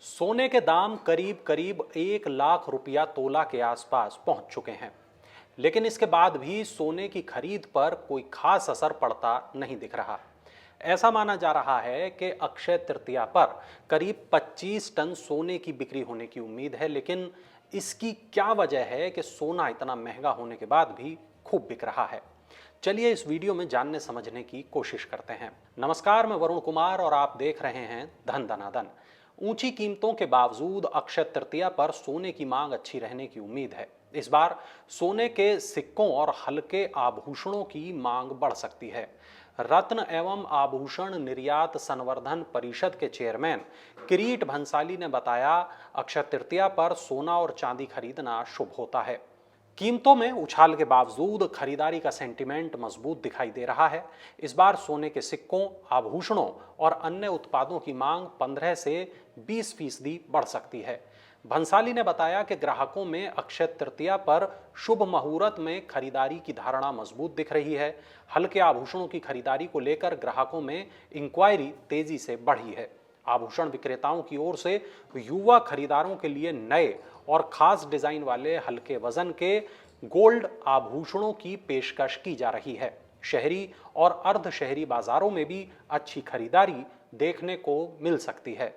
सोने के दाम करीब करीब 1 लाख रुपया तोला के आसपास पहुंच चुके हैं। लेकिन इसके बाद भी सोने की खरीद पर कोई खास असर पड़ता नहीं दिख रहा। ऐसा माना जा रहा है कि अक्षय तृतीया पर करीब 25 टन सोने की बिक्री होने की उम्मीद है। लेकिन इसकी क्या वजह है कि सोना इतना महंगा होने के बाद भी खूब बिक रहा है? चलिए इस वीडियो में जानने समझने की कोशिश करते हैं। नमस्कार, मैं वरुण कुमार और आप देख रहे हैं धन धनाधन। ऊंची कीमतों के बावजूद अक्षय तृतीया पर सोने की मांग अच्छी रहने की उम्मीद है। इस बार सोने के सिक्कों और हल्के आभूषणों की मांग बढ़ सकती है। रत्न एवं आभूषण निर्यात संवर्धन परिषद के चेयरमैन किरीट भंसाली ने बताया, अक्षय तृतीया पर सोना और चांदी खरीदना शुभ होता है। कीमतों में उछाल के बावजूद खरीदारी का सेंटीमेंट मजबूत दिखाई दे रहा है। इस बार सोने के सिक्कों, आभूषणों और अन्य उत्पादों की मांग 15 से 20% बढ़ सकती है। भंसाली ने बताया कि ग्राहकों में अक्षय तृतीया पर शुभ मुहूर्त में खरीदारी की धारणा मजबूत दिख रही है। हल्के आभूषणों की खरीदारी को लेकर ग्राहकों में इंक्वायरी तेजी से बढ़ी है। आभूषण विक्रेताओं की ओर से युवा खरीदारों के लिए नए और खास डिजाइन वाले हल्के वजन के गोल्ड आभूषणों की पेशकश की जा रही है। शहरी और अर्ध शहरी बाजारों में भी अच्छी खरीदारी देखने को मिल सकती है।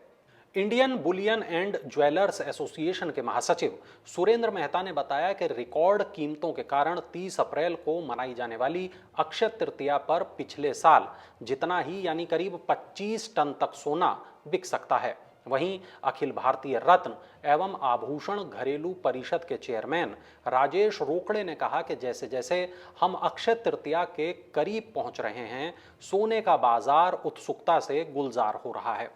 Indian Boolean and jewellers association के महासचिव सुरेंद्र मेहता ने बताया कि रिकॉर्ड कीमतों के कारण 30 अप्रैल को मनाई जाने वाली अक्षय तृतीया पर पिछले साल जितना ही यानी करीब 25 टन तक सोना बिक सकता है। वहीं अखिल भारतीय रत्न एवं आभूषण घरेलू परिषद के चेयरमैन राजेश रोकड़े ने कहा कि जैसे जैसे हम अक्षय तृतीया के करीब पहुंच रहे हैं, सोने का बाजार उत्सुकता से गुलजार हो रहा है।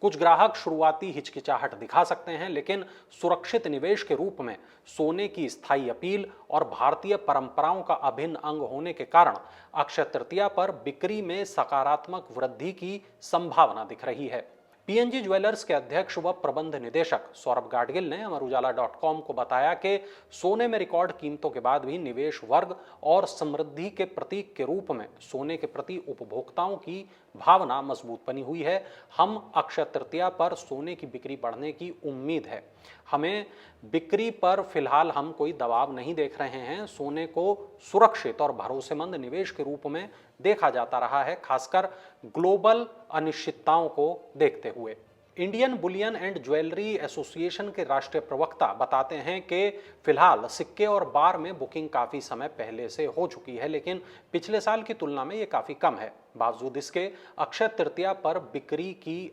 कुछ ग्राहक शुरुआती हिचकिचाहट दिखा सकते हैं, लेकिन सुरक्षित निवेश के रूप में सोने की स्थायी अपील और भारतीय परंपराओं का अभिन्न अंग होने के कारण अक्षय तृतीया पर बिक्री में सकारात्मक वृद्धि की संभावना दिख रही है। पीएनजी ज्वेलर्स के अध्यक्ष व प्रबंध निदेशक सौरभ गाडगिल ने अमर उजाला.com को बताया कि सोने में रिकॉर्ड कीमतों के बाद भी निवेश वर्ग और समृद्धि के प्रतीक के रूप में सोने के प्रति उपभोक्ताओं की भावना मजबूत बनी हुई है। हम अक्षय तृतीया पर सोने की बिक्री बढ़ने की उम्मीद है। हमें बिक्री पर फिलहाल हम कोई दबाव नहीं देख रहे हैं। सोने को सुरक्षित और भरोसेमंद निवेश के रूप में देखा जाता रहा है, खासकर ग्लोबल अनिश्चितताओं को देखते हुए। Indian Boolean and jewellery association के राष्ट्रीय प्रवक्ता बताते हैं कि फिलहाल सिक्के और बार में बुकिंग काफी समय पहले से हो चुकी है, लेकिन पिछले साल की तुलना में ये काफी कम है। बावजूद इसके अक्षय तृतीया पर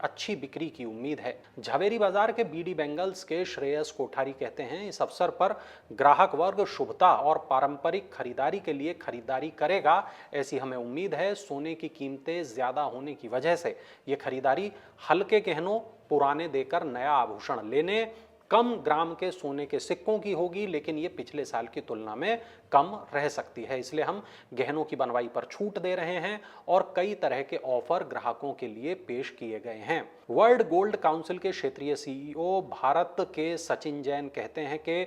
अच्छी बिक्री की उम्मीद है। झवेरी बाजार के बीडी बेंगल्स के श्रेयस कोठारी कहते हैं, इस अवसर पर ग्राहक वर्ग शुभता और पारंपरिक खरीदारी के लिए खरीदारी करेगा, ऐसी हमें उम्मीद है। सोने की कीमतें ज्यादा होने की वजह से ये खरीदारी हल्के गहनों, पुराने देकर नया आभूषण लेने, कम ग्राम के सोने के सिक्कों की होगी, लेकिन ये पिछले साल की तुलना में कम रह सकती है। इसलिए हम गहनों की बनवाई पर छूट दे रहे हैं और कई तरह के ऑफर ग्राहकों के लिए पेश किए गए हैं। वर्ल्ड गोल्ड काउंसिल के क्षेत्रीय सीईओ भारत के सचिन जैन कहते हैं कि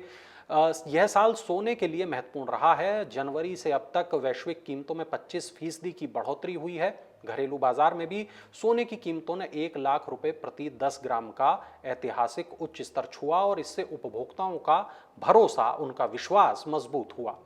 यह साल सोने के लिए महत्वपूर्ण रहा है। जनवरी से अब तक वैश्विक कीमतों में 25% की बढ़ोतरी हुई है। घरेलू बाजार में भी सोने की कीमतों ने 1 लाख रुपए प्रति 10 ग्राम का ऐतिहासिक उच्च स्तर छुआ और इससे उपभोक्ताओं का भरोसा, उनका विश्वास मजबूत हुआ।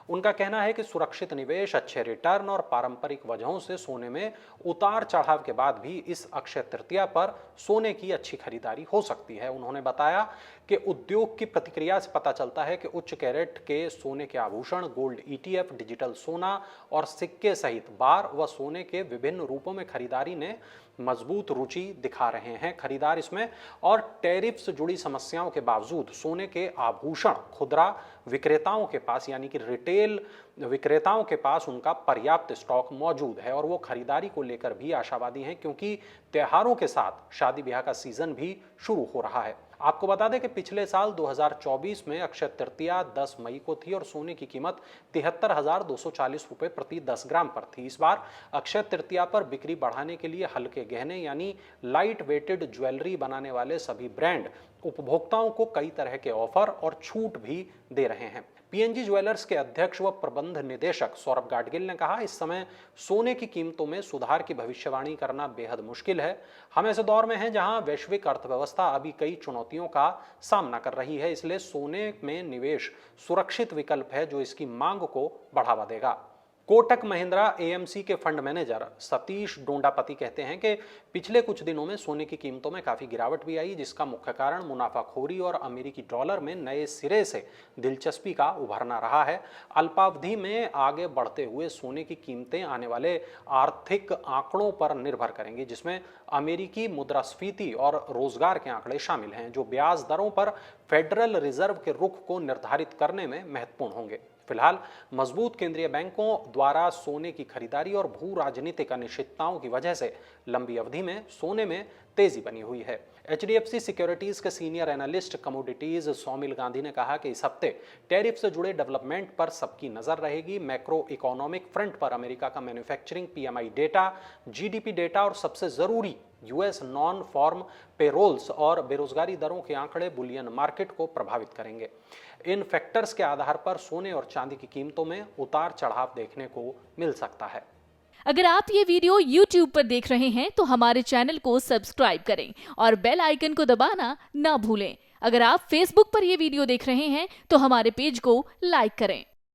उनका कहना है कि सुरक्षित निवेश, अच्छे रिटर्न और पारंपरिक वजहों से सोने में उतार चढ़ाव के बाद भी इस अक्षय तृतीया पर सोने की अच्छी खरीदारी हो सकती है। उन्होंने बताया कि उद्योग की प्रतिक्रिया से पता चलता है कि उच्च कैरेट के सोने के आभूषण, गोल्ड ETF, डिजिटल सोना और सिक्के सहित बार व सोने के विभिन्न रूपों में खरीदारी ने मजबूत रुचि दिखा रहे हैं खरीदार इसमें। और टैरिफ से जुड़ी समस्याओं के बावजूद सोने के आभूषण खुदरा विक्रेताओं के पास यानी कि रिटेल विक्रेताओं के पास उनका पर्याप्त स्टॉक मौजूद है और वो खरीदारी को लेकर भी आशावादी हैं, क्योंकि त्योहारों के साथ शादी ब्याह का सीजन भी शुरू हो रहा है। आपको बता दें कि पिछले साल 2024 में अक्षय तृतीया 10 मई को थी और सोने की कीमत 73,240 रुपए प्रति 10 ग्राम पर थी। इस बार अक्षय तृतीया पर बिक्री बढ़ाने के लिए हल्के गहने यानी लाइट वेटेड ज्वेलरी बनाने वाले सभी ब्रांड उपभोक्ताओं को कई तरह के ऑफर और छूट भी दे रहे हैं। पीएनजी ज्वेलर्स के अध्यक्ष व प्रबंध निदेशक सौरभ गाडगिल ने कहा, इस समय सोने की कीमतों में सुधार की भविष्यवाणी करना बेहद मुश्किल है। हम ऐसे दौर में हैं जहां वैश्विक अर्थव्यवस्था अभी कई चुनौतियों का सामना कर रही है, इसलिए सोने में निवेश सुरक्षित विकल्प है जो इसकी मांग को बढ़ावा देगा। कोटक महिंद्रा एएमसी के फंड मैनेजर सतीश डोंडापति कहते हैं कि पिछले कुछ दिनों में सोने की कीमतों में काफी गिरावट भी आई, जिसका मुख्य कारण मुनाफाखोरी और अमेरिकी डॉलर में नए सिरे से दिलचस्पी का उभरना रहा है। अल्पावधि में आगे बढ़ते हुए सोने की कीमतें आने वाले आर्थिक आंकड़ों पर निर्भर करेंगी, जिसमें अमेरिकी मुद्रास्फीति और रोजगार के आंकड़े शामिल हैं, जो ब्याज दरों पर फेडरल रिजर्व के रुख को निर्धारित करने में महत्वपूर्ण होंगे। फिलहाल मजबूत केंद्रीय बैंकों द्वारा सोने की खरीदारी और भू राजनीतिक अनिश्चितताओं की वजह से लंबी अवधि में सोने में तेजी बनी हुई है। एचडीएफसी सिक्योरिटीज के senior analyst commodities Saumil Gandhi ने कहा कि इस हफ्ते टैरिफ से जुड़े डेवलपमेंट पर सबकी नजर रहेगी। मैक्रो इकोनॉमिक फ्रंट पर अमेरिका का manufacturing PMI data, GDP data और सबसे जरूरी यूएस नॉन फॉर्म पेरोल्स और बेरोजगारी दरों के आंकड़े बुलियन मार्केट को प्रभावित करेंगे। इन फैक्टर्स के आधार पर सोने और चांदी की कीमतों में उतार चढ़ाव देखने को मिल सकता है। अगर आप ये वीडियो YouTube पर देख रहे हैं तो हमारे चैनल को सब्सक्राइब करें और बेल आइकन को दबाना ना भूलें। अगर आप Facebook पर ये वीडियो देख रहे हैं तो हमारे पेज को लाइक करें।